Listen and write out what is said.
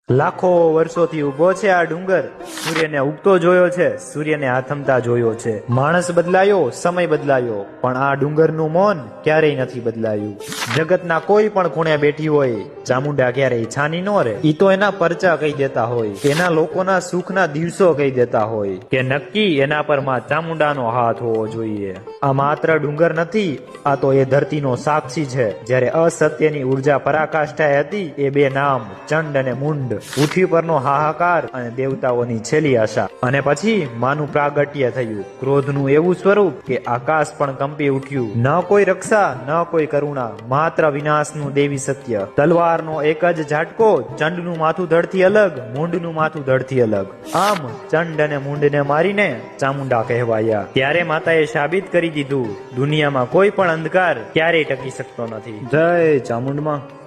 લાખો વર્ષોથી ઉભો છે આ ડુંગર, સૂર્યને ઉગતો જોયો છે, સૂર્યને આથમતા જોયો છે. માણસ બદલાયો, સમય બદલાયો, પણ આ ડુંગરનું મૌન ક્યારેય નથી બદલાયું. જગતના કોઈ પણ ખૂણે બેઠી હોય, ચામુંડા ક્યારેય છાની નો રહે. ઈ તો એના પરચા કહી દેતા હોય, એના લોકોના સુખના દિવસો કહી દેતા હોય કે નક્કી એના પર માં ચામુંડાનો હાથ હોવો જોઈએ. આ માત્ર ડુંગર નથી, આ તો એ ધરતીનો સાક્ષી છે. જ્યારે અસત્યની ઉર્જા પરાકાષ્ઠાએ હતી, એ બે નામ ચંડ અને મુંડ, પૃથ્વી પરનો હાહાકાર અને દેવતાઓની છેલ્લી આશા. અને પછી માનું પ્રાગટ્ય થયું, ક્રોધનું એવું સ્વરૂપ કે આકાશ પણ કંપી ઉઠ્યું. ન કોઈ રક્ષા, ન કોઈ કરુણા, માત્ર વિનાશનું દેવી સત્ય. તલવારનો એક જ ઝાટકો, ચંડનું માથું ધડથી અલગ, મુંડનું માથું ધડથી અલગ. આમ ચંડ અને મુંડને મારીને ચામુંડા કહેવાયા. ત્યારે માતાએ સાબિત કરી દીધું, દુનિયામાં કોઈ પણ અંધકાર ક્યારેય ટકી શકતો નથી. જય ચામુંડમાં.